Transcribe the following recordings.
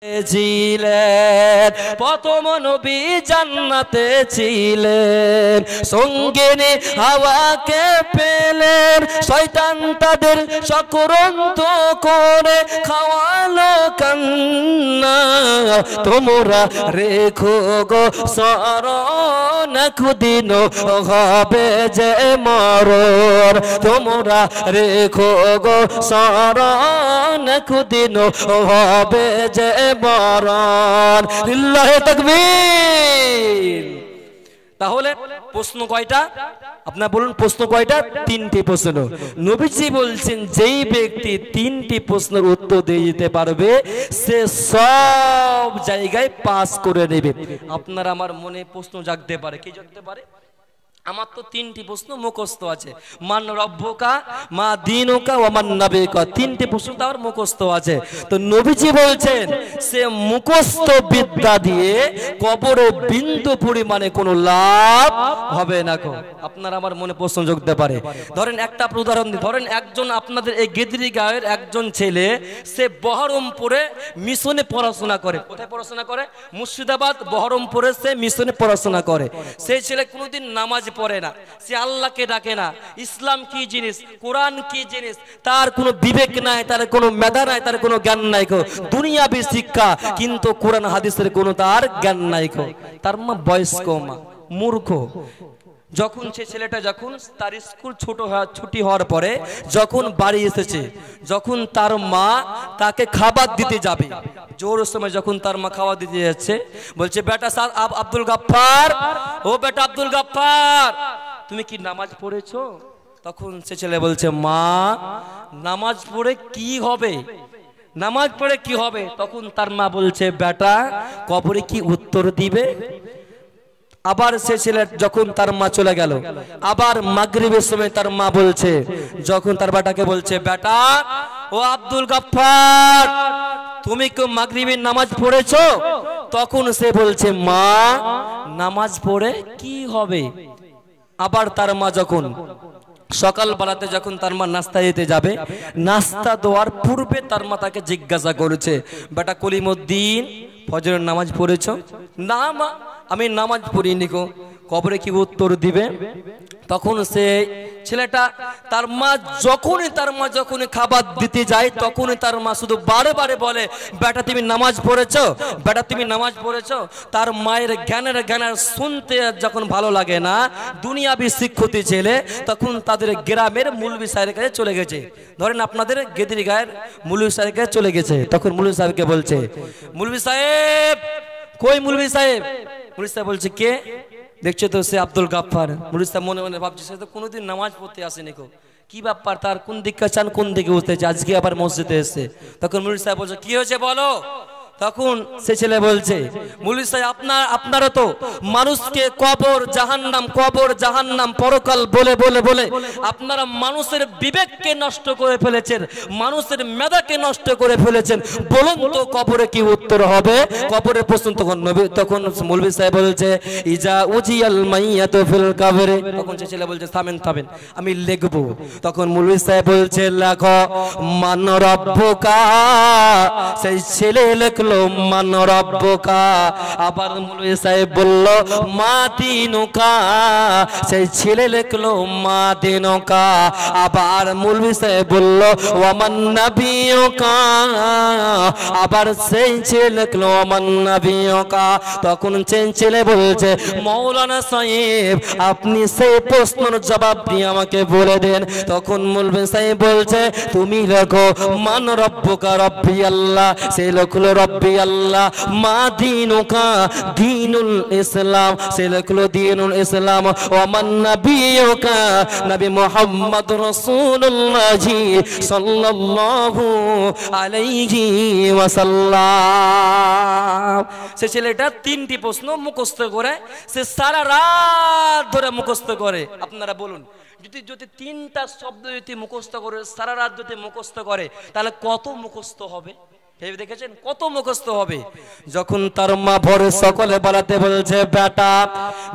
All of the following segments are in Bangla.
ছিলেন প্রথম নবী জান্নাতে ছিলেন, সঙ্গিনী হাওয়াকে পেলেন, শয়তান তাদের চক্রান্ত করে খাওয়ালো কান্না। তোমরা রেখো গো স্মরণ, একদিন হবে যে মরণ। তোমরা রেখো গো স্মরণ, একদিন হবে যে মরণ। লিল্লাহি তাকবীর। তাহলে প্রশ্ন কয়টা? আপনারা বলুন প্রশ্ন কয়টা? তিনটি প্রশ্ন। নবীজি বলছেন যেই ব্যক্তি তিনটি প্রশ্নের উত্তর দিয়ে দিতে পারবে সে সব জায়গায় পাস করে নেবে। আপনার আমার মনে প্রশ্ন জাগতে পারে, কি জাগতে পারে? আমার তো তিনটি প্রশ্ন মুখস্থ আছে, মান রব্বুকা, মা দীনুকা ওয়া মান নাবিয়ুকা, তিনটি প্রশ্ন তার মুখস্থ আছে। তো নবীজি বলছেন সে মুখস্থ বিদ্যা দিয়ে কবরে বিন্দু পরিমাণে কোনো লাভ হবে না। আপনার আমার মনে প্রশ্ন জাগতে পারে। ধরেন একটা উদাহরণ দিই, ধরেন একজন আপনাদের এই গেদরি গাঁয়ের একজন ছেলে, সে বহরমপুরে মিশনে পড়াশোনা করে। কোথায় পড়াশোনা করে? মুর্শিদাবাদ বহরমপুরে সে মিশনে পড়াশোনা করে। সেই ছেলে কোনোদিন নামাজ পড়ে না, সে আল্লাহকে ডাকে না। ইসলাম কি জিনিস, কোরআন কি জিনিস তার কোনো বিবেক নাই, তার কোনো মেধা নাই, তার কোনো জ্ঞান নাই। দুনিয়াবি শিক্ষা কিন্তু কোরআন হাদিসের কোনো তার জ্ঞান নাই। তার মা বয়স্ক মা, মূর্খ। যখন সে ছেলেটা যখন তার স্কুল ছুটি হওয়ার পরে যখন বাড়ি এসেছে, যখন তার মা তাকে খাবার দিতে যাবে, জোর সময় যখন তার মা খাবার দিতে যাচ্ছে, বলছে বেটা স্যার আব্দুল গাফফার, ও বেটা আব্দুল গাফফার, তুমি কি নামাজ পড়েছো? তখন সে ছেলে বলছে মা নামাজ পড়ে কি হবে, নামাজ পড়ে কি হবে? তখন তার মা বলছে বেটা কবরে কি উত্তর দিবে? আবার সে ছেলে যখন তার মা চলে গেল, আবার মাগরিবের সময় তার মা বলছে, যখন তার বেটাকে বলছে বেটা ও আব্দুল গাফফার, তুমি কি মাগরিবের নামাজ পড়েছো? তখন সে বলছে মা নামাজ পড়ে কি হবে? আবার তার মা যখন সকাল বেলাতে যখন তার মা নাস্তা দিতে যাবে, নাস্তা দেওয়ার পূর্বে তার মা তাকে জিজ্ঞাসা করেছে বেটা কলিমুদ্দিন ফজরের নামাজ পড়েছো? না মা আমি নামাজ পড়িনি। কবরে কি উত্তর দিবে? তখন সে ছেলেটা তার মা যখনই খাবার দিতে যায়, তখনই তার মা শুধু বারে বারে বলে বেটা তুমি নামাজ পড়েছো, বেটা তুমি নামাজ পড়েছো। তার মায়ের জ্ঞানের শুনতে যখন ভালো লাগে না, দুনিয়াবি শিক্ষিত ছেলে, তখন তাদের গ্রামের মুলবি সাহেবের কাছে চলে গেছে। ধরেন আপনাদের গেদরি গায়ের মুলবি সাহেবের কাছে চলে গেছে। তখন মুলবি সাহেবকে বলছে মুলবি সাহেব, কই মুলবি সাহেব? মুলবি সাহেব বলছে কে? দেখছো তো সে আব্দুল গাফফার। মুলবি সাহেব মনে মনে ভাবছে সে তো কোনোদিন নামাজ পড়তে আসেনি, কি ব্যাপার, তার কোন দিকটা চান, কোন দিকে উঠতেছে, আজকে আবার মসজিদে এসে। তখন মুলবি সাহেব বলছে কি হয়েছে বলো। তখন সে ছেলে বলছে মুলবি সাহেব আপনারা তো মানুষকে কবর জাহান্নাম পরকাল বলে বলে বলে আপনারা মানুষের বিবেককে নষ্ট করে ফেলেছেন, মানুষের মেধাকে নষ্ট করে ফেলেছেন। বলুন তো কবরে কি উত্তর হবে? কবরের প্রশ্ন তখন মুলবি সাহেব বলছে ইজা উজিয়াল মাইয়াতু ফিল কবরে। তখন সে ছেলে বলছে থামেন আমি লিখবো। তখন মুলবি সাহেব বলছে লেখো মান রব্বুকা। সেই ছেলে লেখলো মান রব্বুকা। আবার মুলবি সাহেব বলল মা দীনুকা। সেই ছেলে লিখলো মা দীনুকা। আবার মুলবি সাহেব বলল ওয়া মান নাবিয়ুকা। আবার সেই ছেলে লিখলো ওয়া মান নাবিয়ুকা। তখন সেই ছেলে বলছে মাওলানা সাহেব আপনি সেই প্রশ্নের জবাব দিয়ে আমাকে বলে দেন। তখন মুলবি সাহেব বলছে তুমি লেখো মান রব্বুকা, রব্বি আল্লাহ। সেই লিখলো রব্বি আল্লাহ। মা দীনুকা, দীনুল ইসলাম। সে লিখলো দীনুল ইসলাম। ওয়া মান নাবিয়ুকা, নবী মুহাম্মদ রাসূলুল্লাহ সাল্লাল্লাহু আলাইহি ওয়াসাল্লাম। সে ছেলেটা তিনটি প্রশ্ন মুখস্থ করে, সে সারা রাত ধরে মুখস্থ করে। আপনারা বলুন যদি তিনটা শব্দ যদি মুখস্থ করে সারা রাত যদি মুখস্থ করে তাহলে কত মুখস্থ হবে? ভেবে দেখেছেন কত মুখস্থ হবে। যখন তার মা ভোরে সকালে বেলাতে বলছে, বেটা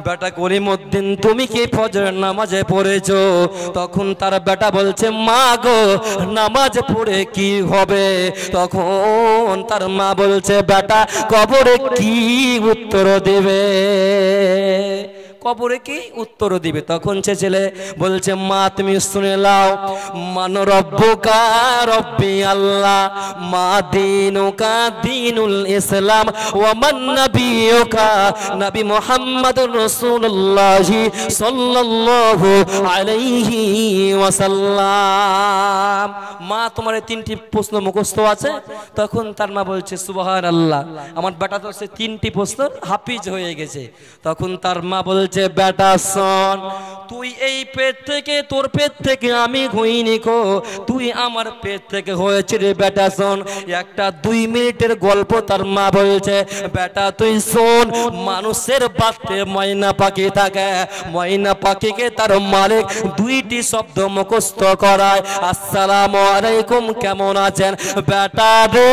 বেটা করিমউদ্দিন তুমি কি ফজরের নামাজে পড়েছো? তখন তার বেটা বলছে, মা গো নামাজ পড়ে কি হবে? তখন তার মা বলছে, বেটা কবরে কি উত্তর দেবে? কবরে কি উত্তর দিবে? তখন সে ছেলে বলছে, মা তুমি শুনে নাও, মান রব্বুকা রব্বি আল্লাহ, মা দীনুকা দীনুল ইসলাম, ওয়া মান নাবিয়ুকা নবী মুহাম্মদুর রাসূলুল্লাহ সাল্লাল্লাহু আলাইহি ওয়াসাল্লাম। মা তোমার এই তিনটি প্রশ্ন মুখস্থ আছে? তখন তার মা বলছে, সুবহানাল্লাহ, আমার বেটা তো সে তিনটি প্রশ্ন হাফিজ হয়ে গেছে। তখন তার মা বলছে, বেটা শোন, তুই এই পেট থেকে, তোর পেট থেকে আমি হইনি কো, তুই আমার পেট থেকে হয়েছে রে বেটা। শোন একটা 2 মিনিটের গল্প। তার মা বলছে, বেটা তুই শোন, মানুষের বাড়িতে ময়না পাখি থাকে, ময়না পাখিকে তার মালিক 2টি শব্দ মুখস্থ করায়, আসসালামু আলাইকুম, কেমন আছেন? বেটা রে,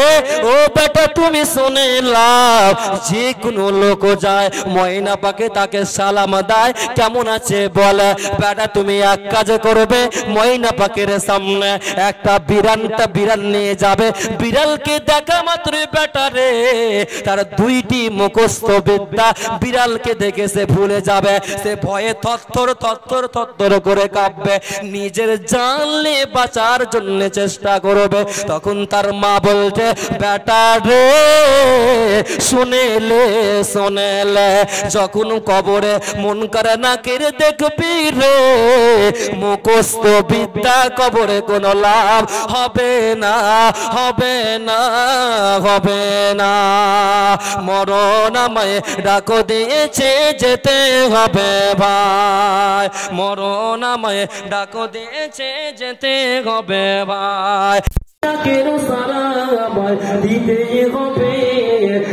ও বেটা তুমি শুনে লাও, যে কোনো লোক যায় ময়না পাখি তাকে সালাম দেয়, কেমন আছে বলে। বেটা তুমি এক কাজ করবে, ময়না পাখির সামনে একটা বিড়াল নিয়ে যাবে, বিড়ালকে দেখা মাত্র বেটা রে তার 2টি মুখস্থ বিদ্যা বিড়ালকে দেখে সে ভুলে যাবে, সে ভয়ে থরথর করে কাঁপবে, নিজের জান নিয়ে বাঁচার জন্য চেষ্টা করবে। তখন তার মা বলছে, বেটা রে শুনেলে যখন কবরে মুনকার নাকির দেখবি রে, মুখস্থ বিদ্যা কবরে কোনো লাভ হবে না, হবে না, হবে না। মরণ আমায় ডাকো দিয়েছে, যেতে হবে ভাই, মরণ আমায় ডাকো দিয়েছে, যেতে হবে ভাই। কেন সারা আমায় দিতে হবে,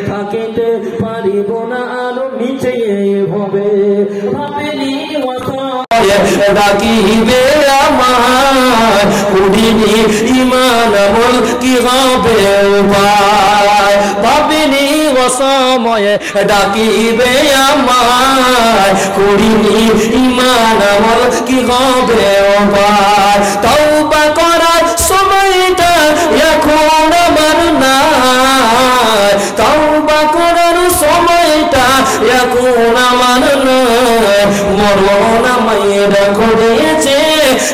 থাকিতে পারিব না আলো নিচে হবে, ভাবেনি ডাকিবে আমায়, উঠিনি ইমান আমল কি হবে উপায়, ভাবিনি অসময়ে ডাকিবে আমায়, করিনি ইমান আমল কি হবে উপায়। তওবা করার সময়টা এখন আমার নাই, তওবা করার সময়টা এখন আমার নাই, মরণ আমায় ডাকো দিয়েছে,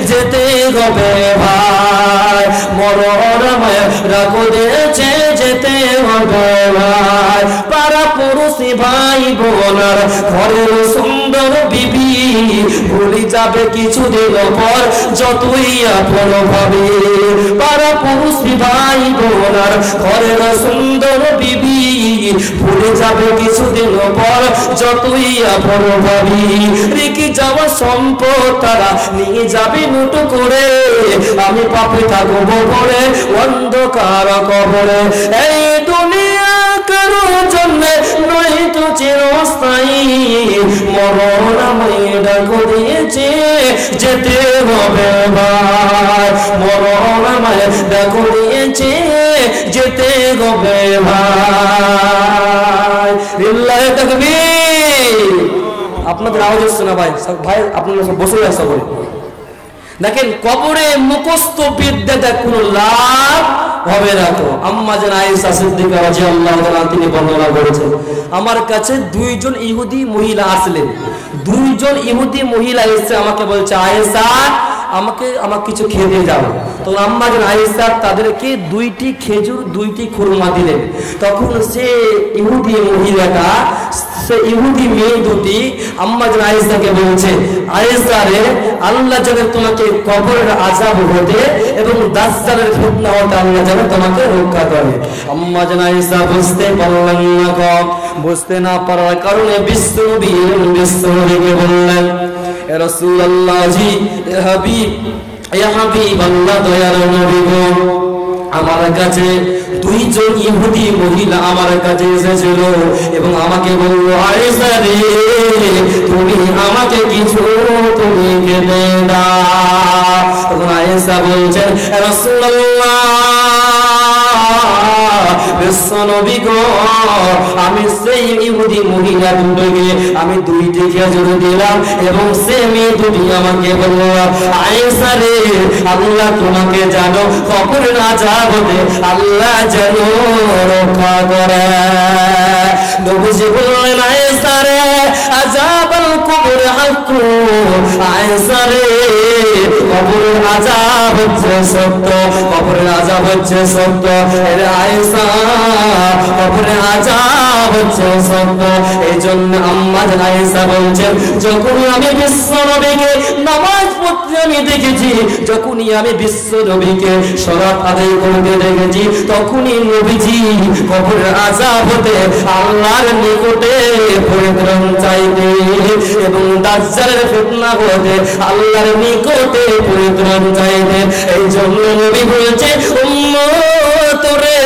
যেতে হবে ভাই, মরণ আমায় ডাকো দিয়েছে, যেতে হবে ভাই। পাড়া পড়োশি ভাই বোনার ঘরের সুন্দর বিবি ভুলে যাবে কিছুদিন পর, যতই আপন ভাবে। পাড়া পড়োশি ভাই বোনার ঘরের সুন্দর বিবি ভুলে যাবে কিছুদিন পর, যতই আপন ভাবি। রেখে যাওয়া সম্পদ তারা নিয়ে যাবে নোটো করে, আমি পাপে থাকবো পরে অন্ধকার কবরে। এই দুনিয়া কারো জন্য নয় তো চিরস্থায়ী, মরণ আমায় ডাকো দিয়েছে, যেতে হবে ভাই, মরণ আমায় ডাকো দিয়েছে, যেতে হবে ভাই। লিল্লাহি তাকবীর। আপনাদের আওয়াজ হচ্ছে না ভাই, ভাই আপনারা সব বসে আসা করে দেখেন, কবরে মুখস্থ বিদ্যাটা কোনো লাভ হবে না। তো আম্মা জান আয়েশা সিদ্দিকা রাদিয়াল্লাহু তাআলা তিনি বর্ণনা করেছেন, আমার কাছে 2জন ইহুদি মহিলা আসলেন। 2জন ইহুদি মহিলা এসে আমাকে বলছে, আয়েশা আমাকে কিছু খেতে যাও। তো আম্মা জান আয়েশা তাদেরকে 2টি খেজুর 2টি খুরমা দিলেন। তখন সে ইহুদি মহিলাটা, সে ইহুদি মেয়ে দুটি আম্মা জান আয়েশাকে বলছে, আয়েশা রে, আল্লাহ যেন তোমাকে কবরের আযাব হতে এবং দাজ্জালের ফিতনা হতে আল্লাহ যেন তোমাকে রক্ষা করে। আম্মা জান আয়েশা বুঝতে পারলেন না, বুঝতে না পারার কারণে বিশ্বনবীকে বললেন, ইয়া রাসূলুল্লাহ জি, ইয়া হাবিবাল্লাহ, দয়ার নবী গো, আমার কাছে 2জন ইহুদি মহিলা আমার কাছে এসেছিল এবং আমাকে বলল, আয়েশা রে তুমি আমাকে কিছু তুমি খেতে দাও। তখন আয়েশা বলছেন, রাসূলুল্লাহ বিশ্বনবী গো আমি সেই ইহুদি মহিলা দুটোকে আমি 2টি খেজুর দিলাম এবং সে মেয়ে দুটি আমাকে বলল আয়েশা রে আল্লাহ তোমাকে জানো কবরের আযাব হতে আল্লাহ যেন রক্ষা করে। নবীজি বললেন আয়েশা রে আযাবুল কবর হাক্কু, আয়েশা রে কবরের আযাব হচ্ছে সত্য, কবরের আযাব হচ্ছে সত্য। এর আয়েশা কবরের আযাব হচ্ছে সত্য। এই জন্য আম্মা আয়েশা বলছেন যখনই আমি বিশ্বনবীকে নামাজ পড়তে আমি দেখেছি, যখনই আমি বিশ্বনবীকে সালাত আদায় করতে দেখেছি, তখনই নবীজি কবরের আযাব হতে আল্লাহর নিকটে পরিত্রাণ চাইতে এবং দাজ্জালের ফিতনা হতে আল্লাহর নিকটে পরিত্রাণ চাইতে। এই জন্য নবী বলেছে উম্মত রে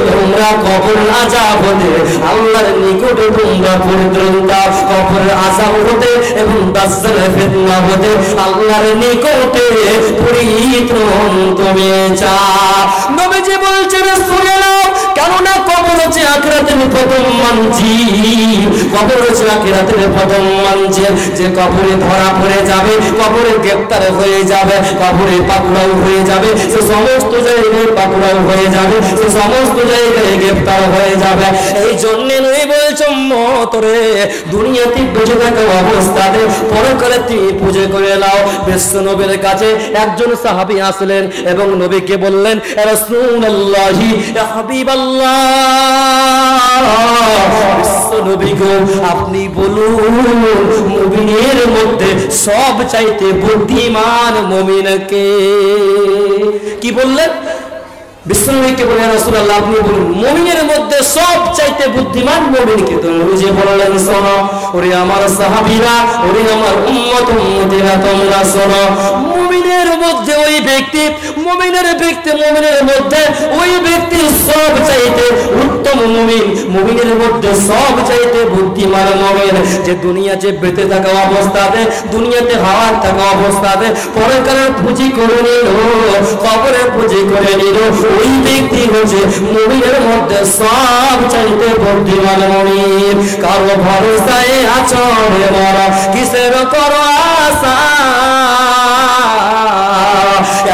তোমরা কবরের আযাব হতে আল্লাহর নিকটে তোমরা পরিত্রাণ চাও, কবরের আযাব হতে এবং দাজ্জালের ফিতনা হতে আল্লাহর নিকটে পরিত্রাণ তুমি চাও। নবীজি বলছেন শুনে নাও, কেননা কবর হচ্ছে আখিরাতের প্রথম মঞ্জিল, কবর হচ্ছে আখিরাতের প্রথম মঞ্জিল। যে কবরে ধরা পড়ে যাবে, কবরে গ্রেফতার হয়ে যাবে, কবরে পাকড়াও হয়ে যাবে, সে সমস্ত জায়গায় পাকড়াও হয়ে যাবে, সে সমস্ত জায়গায় গ্রেফতার হয়ে যাবে। এই জন্য নবী বলছেন মতরে দুনিয়াতে বেঁচে থাকা অবস্থাতে পরকালে তুমি পূজা করে নাও। বিশ্বনবীর কাছে একজন সাহাবী আসলেন এবং নবীকে বললেন রাসূলুল্লাহি ইয়া হাবিবাল্লাহ, বিশ্বনবী গো আপনি বলুন মুমিনের মধ্যে সব চাইতে বুদ্ধিমান মুমিন কে? কি বললেন? বিশ্বনবীকে বললেন রাসূলুল্লাহ আপনি বলুন মুমিনের মধ্যে সব চাইতে বুদ্ধিমান মুমিন কে? তো নবীজি বললেন শোনো ওরে আমার সাহাবীরা, ওরে আমার উম্মত উম্মতিরা তোমরা শোনো, মুমিনের মধ্যে ওই ব্যক্তি, মুমিনের মধ্যে ওই ব্যক্তি সব চাইতে উত্তম মুমিন, মুমিনের মধ্যে সব চাইতে বুদ্ধিমান মুমিন যে দুনিয়াতে বেঁচে থাকা অবস্থাতে, দুনিয়াতে হায়াত থাকা অবস্থাতে পরকালের পুঁজি করে নিল, কবরের পুঁজি করে নিল, ওই ব্যক্তি হচ্ছে মুমিনের মধ্যে সব চাইতে বুদ্ধিমান মুমিন। কারো ভরসায় আছো রে মরা কিসের করো আশা,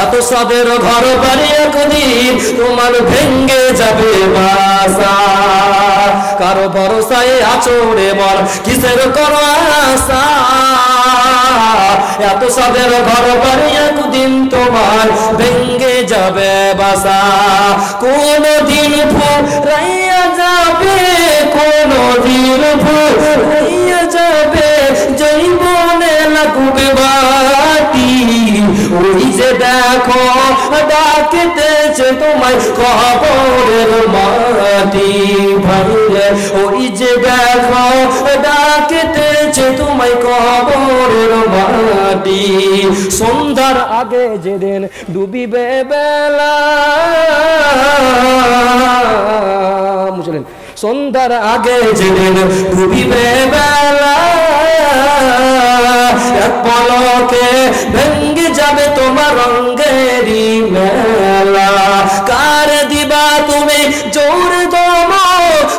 এত সাদের ঘর বাড়ি একদিন তোমার ভেঙ্গে যাবে বাসা। কারো ভরসায় আছো রে মর কিসের করো আশা, এত সাদের ঘর বাড়ি একদিন তোমার ভেঙ্গে যাবে বাসা। কোন দিন ফুরাইয়া যাবে, কোন দিন ফুরাইয়া যাবে, জীবনে লাগবে বাটি, ওই যে দেখো ডাকিতেছে তোমায় কবরের মাটি ভাঙলে, ওই যে দেখো ডাকিতেছে তোমায় কবরের মাটি। সন্ধ্যার আগে যেদিন ডুবিবে বেলা, বুঝলেন, সন্ধ্যার আগে যেদিন ডুবিবে বেলা, এক পলকে ভেঙ্গে যাবে তোমার রঙ্গেরি মেলা। কার দিবা তুমি জোরে দম,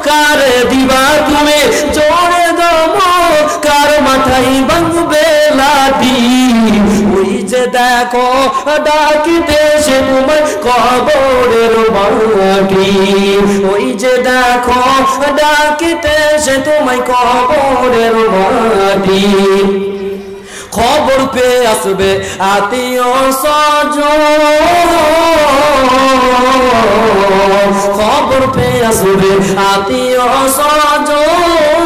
কার দিবা তুমি জোরে দম, কার মাথায় ভাঙবে লাঠি, ওই যে দেখো ডাকিতেছে তোমায় কবরের মাটি, ওই যে দেখো ডাকিতেছে তোমায় কবরের মাটি। খবর পেয়ে আসবে আত্মীয় স্বজন, খবর পেয়ে আসবে আত্মীয় স্বজন,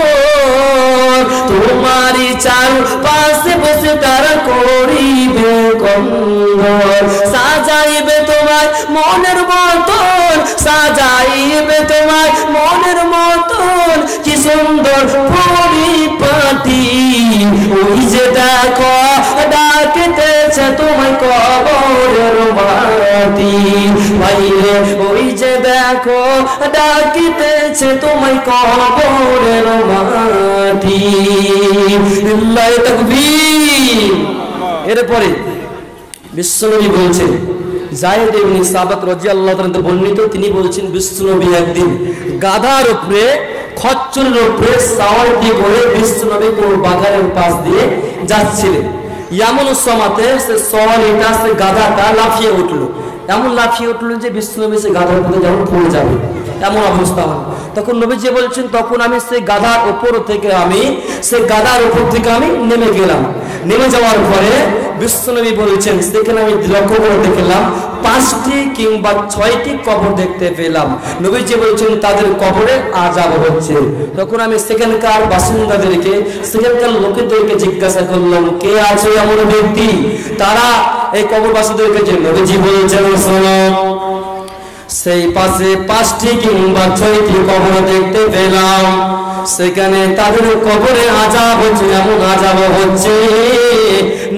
তোমারই চার পাশে বসে তারা করিবে কন্দন, সাজাইবে তোমার মনের মতন, সাজাইবে তোমার মনের মতন, কি সুন্দর পরিপাটি, ওই যে দেখো ডাকিতেছে তোমায় কবরের মাটি, ভাইরে ওই যে দেখো ডাকিতেছে তোমায় কবরের মাটি। লিল্লাহি তাকবীর। এরপরে বিশ্বনবী বলছেন যায়েদ ইবনে সাবাত রাদিয়াল্লাহু তাআলা বর্ণিত, তিনি বলছেন বিশ্বনবী একদিন গাধার উপরে খচ্চরের উপরে সাওয়ারি করে বিশ্বনবী কোন বাগানের পাশ দিয়ে যাচ্ছিলেন। এমন সময়তে সে সাওয়ারিটা, সে গাধাটা লাফিয়ে উঠলো, এমন লাফিয়ে উঠলো যে বিশ্বনবী সে গাধার উপরে যেমন পড়ে যাবে এমন অবস্থা হলো। তখন নবীজি বলছেন, তখন আমি সেই গাধার উপর থেকে আমি নেমে গেলাম। নেমে যাওয়ার পরে বিশ্বনবী বলছেন, সেখানে আমি লক্ষ্য করে দেখলাম 5টি কিংবা 6টি কবর দেখতে পেলাম। নবীজি বলছেন তাদের কবরে আযাব হচ্ছে। তখন আমি সেখানকার বাসিন্দাদেরকে, সেখানকার লোকেদেরকে জিজ্ঞাসা করলাম, কে আছে এমন ব্যক্তি তারা এই কবরবাসীদেরকে, যে নবীজি বলছেন শোনো, সেই পাশে 5টি কিংবা 6টি কবর দেখতে পেলাম, সেখানে তাদের কবরে আযাব হচ্ছে, এমন আযাব হচ্ছে।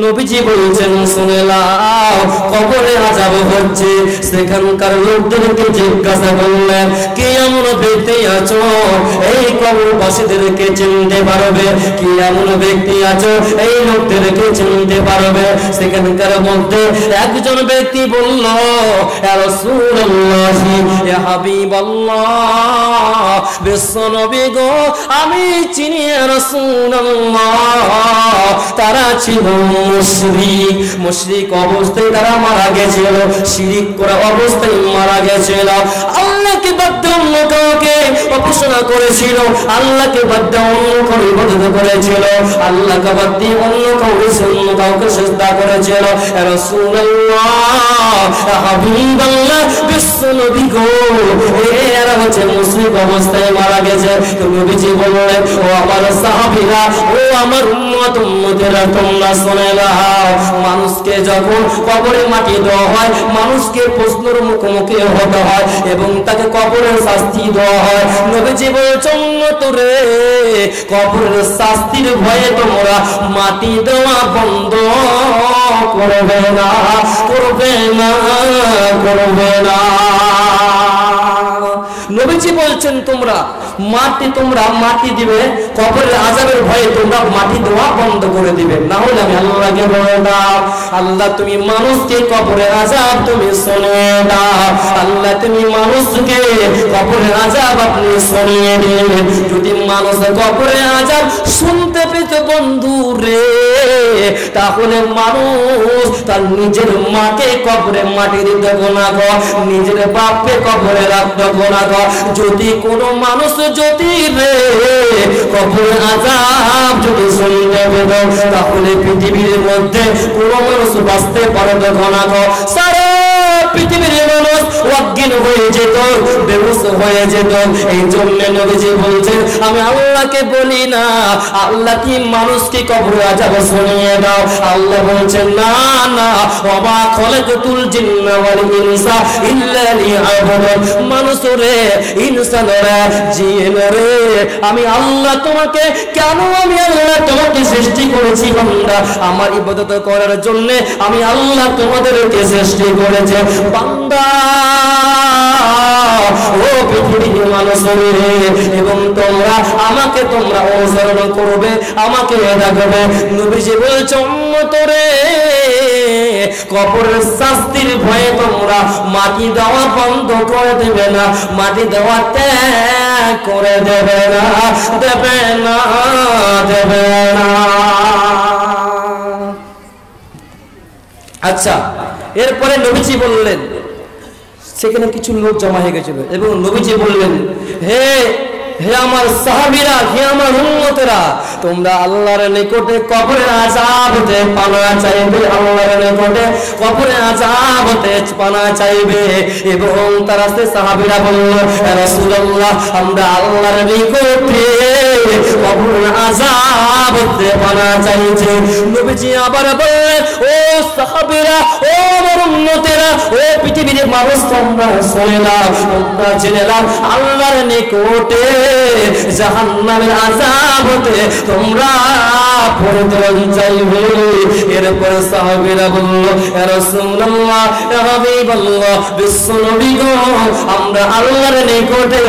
নবীজি বলছেন শুনে নাও, কবরে আযাব হচ্ছে। সেখানকার লোকদেরকে জিজ্ঞাসা করলেন, কে এমন ব্যক্তি আছো এই কবরবাসীদেরকে চিনতে পারবে? কি এমন ব্যক্তি আছো এই লোকদেরকে চিনতে পারবে? সেখানকার মধ্যে একজন ব্যক্তি বলল, ইয়া রাসূলুল্লাহ, ইয়া হাবিবাল্লাহ, বিশ্বনবী গো, আমি চিনি ইয়া রাসূলুল্লাহ, তারা ছিল মুশরিক অবস্থায় তারা মারা গেছিল, শিরিক করা অবস্থায় মারা গেছিল, আল্লাহকে বাদ দিয়ে অন্য কাউকে উপাসনা করেছিল, আল্লাহকে বাদ দিয়ে অন্য কাউকে ইবাদত করেছিল, আল্লাহকে বাদ দিয়ে অন্য কাউকে সিজদা করেছিল। ইয়া রাসূলুল্লাহ, হাবিবাল্লাহ, বিশ্বনবী গো, এরা হচ্ছে মুশরিক অবস্থায় মারা গেছে। তো নবীজি বললেন, ও আমার সাহাবীরা, ও আমার উম্মতেরা, তোমরা শুনে নাও, মানুষকে যখন কবরে মাটি দেওয়া হয়, মানুষকে প্রশ্নের মুখোমুখি হতে হয় এবং তাকে কবরের শাস্তি দেওয়া হয়। নবীজি বলছেন, উম্মত রে, কবরের শাস্তির ভয়ে তোমরা মাটি দেওয়া বন্ধ করবে না, করবে না, করবে না। নবীজি বলছেন তোমরা মাটি দিবে, কবরের আযাবের ভয়ে তোমরা মাটি দেওয়া বন্ধ করে দিবে, না হলে আমি আল্লাহকে বলে দাও, আল্লাহ তুমি মানুষকে কবরের আযাব তুমি শুনিয়ে দাও, আল্লাহ তুমি মানুষকে কবরের আযাব আপনি শুনিয়ে দিন। যদি মানুষ কবরের আযাব শুনতে পেত বন্ধু রে, তাহলে মানুষ তার নিজের মাকে কবরে মাটি দিতে গোনা কর, নিজের বাপকে কবরে রাখতে গোনা কর। যদি কোনো মানুষ যদি রে কবরে আযাব যদি শুনতে পেত, তাহলে পৃথিবীর মধ্যে কোনো মানুষ বাঁচতে পারত গোনা কর। সারা পৃথিবীর মানুষ অজ্ঞান হয়ে যেত, বেহুশ হয়ে যেত। এই জন্য নবীজি বলছেন, আমি আল্লাহকে বলি না, আল্লাহ কি মানুষকে কবরে আযাব শুনিয়ে দাও। আল্লাহ বলছেন, না না, ওয়া খালাকাতুল জিন্না ওয়াল ইনসা ইল্লা লিয়াবুদুন, মানুষ রে, ইনসান রে, জিন রে, আমি আল্লাহ তোমাকে তোমাকে সৃষ্টি করেছি বান্দা, আমার ইবাদত করার জন্য আমি আল্লাহ তোমাদেরকে সৃষ্টি করেছি বান্দা। ও পৃথিবীর মানুষ রে, এবং তোমরা অনুসরণ করবে, আমাকে রাখবে। নবীজি বলছেন, উম্মত রে, কবরের শাস্তির ভয়ে তোমরা মাটি দেওয়া বন্ধ করে দেবে না, মাটি দেওয়া ত্যাগ করে দেবে না, দেবে না, দেবে না। আচ্ছা, এরপরে নবীজি বললেন, সেখানে কিছু লোক জমা হয়ে গেছিল এবং নবীজি বললেন, হে আমার সাহাবীরা, হে আমার উম্মতেরা, তোমরা আল্লাহর নিকটে কবরের আযাব হতে পানা চাইবে, আল্লাহর নিকটে কবরের আযাব হতে পানা চাইবে। এবং তারা সে সাহাবীরা বলল, ইয়া রাসূলুল্লাহ, আমরা আল্লাহর নিকটে কবরের আযাব হতে পানা চাইছি। নবীজি আবার বললেন, ও সাহাবীরা, ও আমার উম্মতেরা, ও পৃথিবীর মানুষ, তোমরা শুনে নাও, তোমরা জেনে নাও, আল্লাহর নিকটে জাহান্নামের আযাব হতে তোমরা পরিত্রাণ চাইবে। এরপর সাহাবীরা বলল, ইয়া রাসূলুল্লাহ, ইয়া হাবিবাল্লাহ, বিশ্বনবী গো, আমরা আল্লাহর নিকটে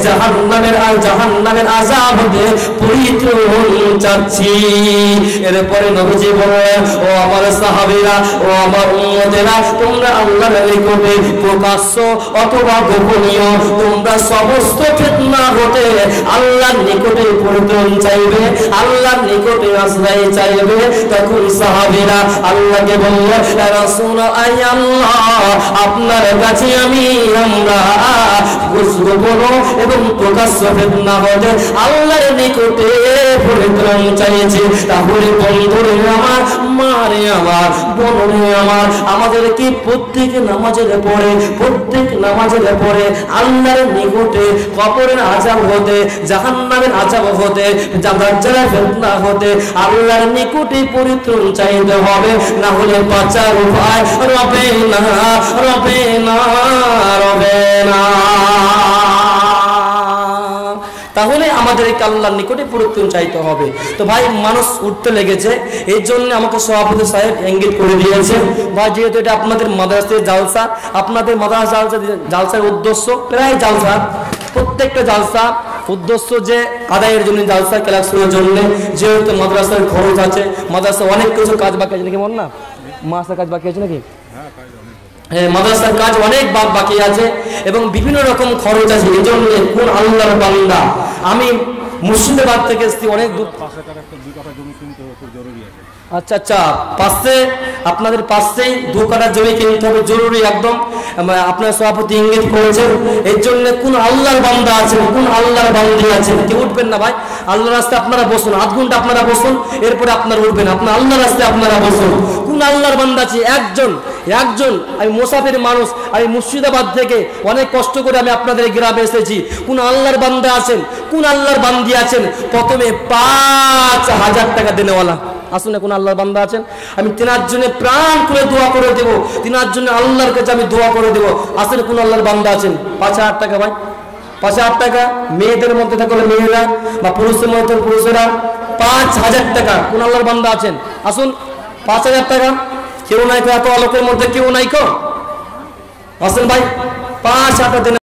জাহান্নামের আযাব হতে পরিত্রাণ চাচ্ছি। এরপরে নবীজি বললেন, ও আমার সাহাবীরা, ও আমার উম্মতেরা, তোমরা আল্লাহর নিকটে প্রকাশ্য অথবা গোপনীয় তোমরা সমস্ত ফিতনা হতে আল্লাহর নিকটে পরিত্রাণ চাইবে, আল্লাহর নিকটে আশ্রয় চাইবে। তখন সাহাবীরা আল্লাহকে বলল, ইয়া রাসূলুল্লাহ, আল্লাহ, আপনার কাছে আমরা গোপন এবং প্রকাশ্য ফিতনা হতে আল্লাহর নিকটে পরিত্রাণ চাইছি। তাহলে বন্ধুরে আমার, মারে আমার, বোনরে আমার, আমাদের কি প্রত্যেক নামাজের পরে আল্লাহর নিকটে কবরের আযাব হতে, জাহান্নামের আযাব হতে, দাজ্জালের ফিতনা হতে আল্লাহর নিকটে পরিত্রাণ চাইতে হবে, না হলে বাঁচার উপায় রবে না, রবে না, রবে না। তাহলে আমাদেরকে আল্লাহর নিকটে পরিত্রাণ চাইতে হবে। তো ভাই, মানুষ উঠতে লেগেছে, এই জন্য আমাকে সভাপতি সাহেব ইঙ্গিত করে দিয়েছে, ভাই যেহেতু এটা আপনাদের মাদ্রাসার জালসা, আপনাদের মাদ্রাসা জালসার উদ্দেশ্য প্রায় জালসা, প্রত্যেকটা জালসা উদ্দেশ্য যে আদায়ের জন্য, জালসা ক্লাসের জন্য, যেহেতু মাদ্রাসার খরচ আছে, মাদ্রাসা অনেক কিছু কাজ বাকি আছে নাকি, বল না, মাদ্রাসার কাজ বাকি আছে নাকি, মাদ্রাসার কাজ অনেক বাকি আছে এবং বিভিন্ন রকম খরচ আছে। এই জন্য কোন আল্লাহর বান্দা, আমি মুর্শিদাবাদ থেকে এসেছি, অনেক দূর, আচ্ছা আচ্ছা, পাশে আপনাদের পাশেই 2 কাঠা জমি কিনতে হবে জরুরি একদম, আপনার সভাপতি ইঙ্গিত করেছেন। এর জন্য কোন আল্লাহর বান্দা আছেন, কোন আল্লাহর বান্দি আছেন, কেউ উঠবেন না ভাই, আল্লাহর রাস্তায় আপনারা বসুন, 8 ঘন্টা আপনারা বসুন, এরপরে আপনারা উঠবেন, আপনার আল্লাহর রাস্তায় আপনারা বসুন। কোন আল্লাহর বান্দা আছে একজন, আমি মুসাফির মানুষ, আমি মুর্শিদাবাদ থেকে অনেক কষ্ট করে আমি আপনাদের গ্রামে এসেছি, কোন আল্লাহর বান্দা আছেন, কোন আল্লাহর বান্দি আছেন, প্রথমে 5000 টাকা দেনেওয়ালা আসুন, কোন আল্লাহর বান্দা আছেন, আমি তেনার জন্য প্রাণ করে দোয়া করে দেব, তেনার জন্য আল্লাহর কাছে আমি দোয়া করে দেব। আসলে কোন আল্লাহর বান্দা আছেন, 5000 টাকা ভাই, 5000 টাকা, মেয়েদের মধ্যে থাকলে মেয়েরা বা পুরুষের মধ্যে পুরুষেরা 5000 টাকা, কোন আল্লাহর বান্দা আছেন, আসুন 5000 টাকা। কেউ নাই, এত আলোকের মধ্যে কেউ নাই, আসেন ভাই, 5000 টাকা।